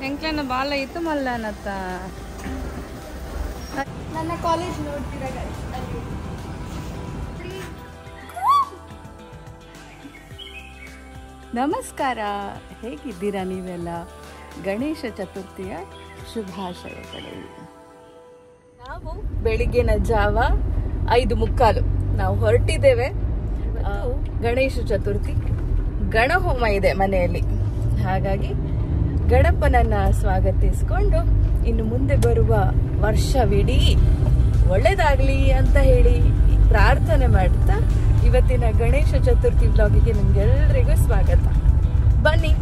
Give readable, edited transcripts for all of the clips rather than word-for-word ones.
ಎಂಕ್ಲನ ಬಾಲ ಇತ್ತು ಮಲ್ಲನತ್ತ ನನ್ನ ಕಾಲೇಜ್ ನೋಡ್ತೀರಾ ಗೈಸ್. ನಮಸ್ಕಾರ, ಹೇಗಿದ್ದೀರಾ ನೀವೆಲ್ಲ? ಗಣೇಶ ಚತುರ್ಥಿಯ ಶುಭಾಶಯಗಳು. ನಾವು ಬೆಳಿಗ್ಗಿನ ಜಾವ 5:15 ನಾವು ಹೊರಟಿದ್ದೇವೆ. ಗಣೇಶ ಚತುರ್ಥಿ, ಗಣಹೋಮ ಇದೆ ಮನೆಯಲ್ಲಿ. ಹಾಗಾಗಿ ಗಣಪನನ್ನ ಸ್ವಾಗತಿಸಿಕೊಂಡು ಇನ್ನು ಮುಂದೆ ಬರುವ ವರ್ಷವಿಡೀ ಒಳ್ಳೇದಾಗ್ಲಿ ಅಂತ ಹೇಳಿ ಪ್ರಾರ್ಥನೆ ಮಾಡ್ತಾ ಇವತ್ತಿನ ಗಣೇಶ ಚತುರ್ಥಿ ಬ್ಲಾಗಿಗೆ ನಿಮ್ಗೆಲ್ರಿಗೂ ಸ್ವಾಗತ. ಬನ್ನಿ.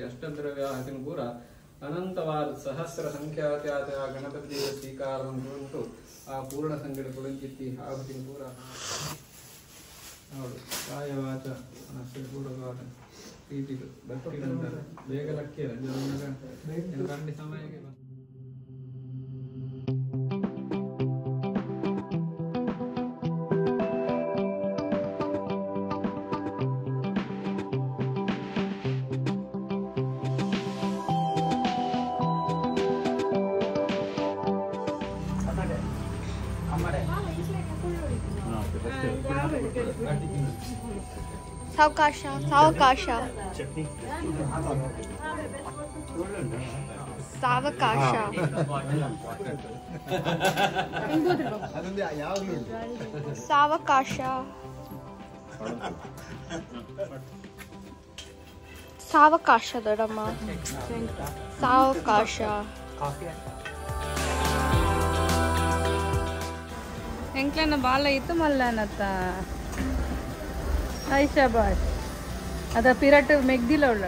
ಅಷ್ಟದ್ರವ್ಯಾಹತಿನ ಪೂರ ಅನಂತವಾದ ಸಹಸ್ರ ಸಂಖ್ಯಾತ್ಯಾತ ಗಣಪತಿಯ ಸ್ವೀಕಾರವನ್ನು ಉಂಟು ಆ ಪೂರ್ಣ ಸಂಗಡ ಕೊಳಂಜಿತ್ತಿ ಆಹುತಿನ ಪೂರ ಹೌದು ಕಾಯವಾಚ ಮನಸ್ಸು ಪೂರ್ವವಾದ ಪ್ರೀತಿಗಳು ಭಕ್ತಿಗಳಂತ ಬೇಗ ಲಕ್ಕಿರ ಕಂಡಿ ಸಮಯಕ್ಕೆ ಸಾವಕಾಶ ಸಾವಕಾಶ ಸಾವಕಾಶ. ಸಾವಕಾಶ. ಸಾವಕಾಶ ದೊಡಮ್ಮ. ಸಾವಕಾಶ. ಎಂಕ್ಲನ ಬಾಲ ಇತ್ತು ಮಲ್ಲನತ್ತ ಐಶಾಬಾದ್ ಅದ ಪಿರಟ್ ಮೆಗ್ದಿಲ್ಲ ಉಳ್ಳ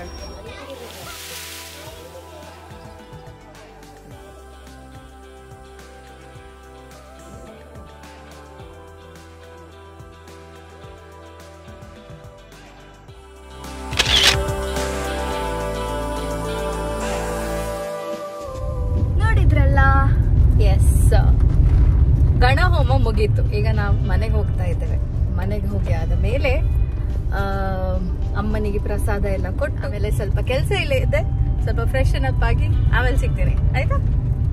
ನೋಡಿದ್ರಲ್ಲ. ಎಸ್, ಗಣಹೋಮ ಮುಗೀತು. ಈಗ ನಾವು ಮನೆಗೆ ಹೋಗ್ತಾ ಇದ್ದೇವೆ. ಮನೆಗೆ ಹೋಗಿ ಆದ ಮೇಲೆ ಅಮ್ಮನಿಗೆ ಪ್ರಸಾದ ಎಲ್ಲ ಕೊಟ್ಟು ಆಮೇಲೆ ಸ್ವಲ್ಪ ಕೆಲಸ ಇಲ್ಲ ಇದೆ, ಸ್ವಲ್ಪ ಫ್ರೆಶನ್ ಅಪ್ ಆಗಿ ಆಮೇಲೆ ಸಿಗ್ತೀನಿ ಆಯ್ತಾ.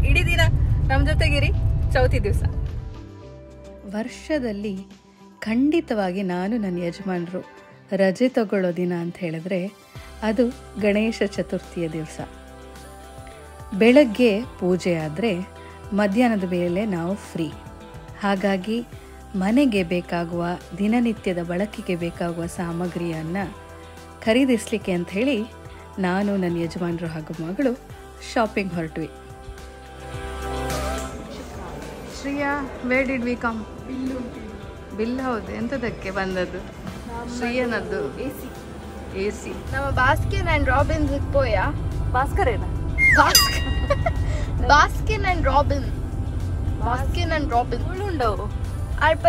ಇಡೀ ದಿನ ನಮ್ಮ ಜೊತೆಗಿರಿ. ಚೌತಿ ದಿವಸ ವರ್ಷದಲ್ಲಿ ಖಂಡಿತವಾಗಿ ನಾನು ನನ್ನ ಯಜಮಾನರು ರಜೆ ತಗೊಳ್ಳೋ ದಿನ ಅಂತ ಹೇಳಿದ್ರೆ ಅದು ಗಣೇಶ ಚತುರ್ಥಿಯ ದಿವಸ. ಬೆಳಗ್ಗೆ ಪೂಜೆ ಆದರೆ ಮಧ್ಯಾಹ್ನದ ವೇಳೆ ನಾವು ಫ್ರೀ. ಹಾಗಾಗಿ ಮನೆಗೆ ಬೇಕಾಗುವ ದಿನನಿತ್ಯದ ಬಳಕೆಗೆ ಬೇಕಾಗುವ ಸಾಮಗ್ರಿಯನ್ನು ಖರೀದಿಸಲಿಕ್ಕೆ ಅಂತ ಹೇಳಿ ನಾನು ನನ್ನ ಯಜಮಾನರು ಹಾಗೂ ಮಗಳು ಶಾಪಿಂಗ್ ಹೊರಟ್ವಿ. Shriya, where did we come? Bill ಹೌದು. ಎಂಥದಕ್ಕೆ ಬಂದದ್ದು? ಶ್ರೀಯನದ್ದು AC. ನಮ್ಮ ಬಾಸ್ಕಿನ್ ಅಂಡ್ ರಾಬಿನ್ಸ್ ಪೋಯಾ. ಭಾಸ್ಕರೇನ? Baskin and Robbin. Baskin and Robbin ಉಂಡವು ಅಲ್ಪ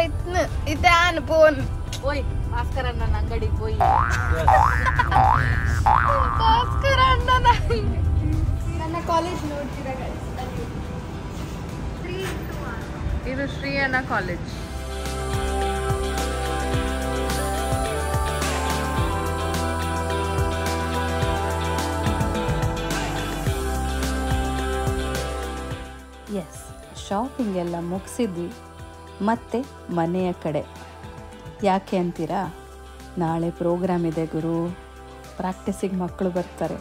ಇತ್ತಾನ ಪೋನ್. ಓಯ್ ಭಾಸ್ಕರ ನನ್ನ ಅಂಗಡಿಗೆ ಹೋಯ್. ಭಾಸ್ಕರ ಅಣ್ಣನ ನನ್ನ ಕಾಲೇಜ್ ನೋಡ್ತೀರಾ ಗೈಸ್? ಇದು ಶ್ರೀಯನ ಕಾಲೇಜ್. ಎಸ್, ಶಾಪಿಂಗ್ ಎಲ್ಲ ಮುಗಿಸಿದ್ವಿ. ಮತ್ತೆ ಮನೆಯ ಕಡೆ. ಯಾಕೆ ಅಂತೀರಾ? ನಾಳೆ ಪ್ರೋಗ್ರಾಮ್ ಇದೆ ಗುರು, ಪ್ರಾಕ್ಟೀಸಿಗೆ ಮಕ್ಕಳು ಬರ್ತಾರೆ.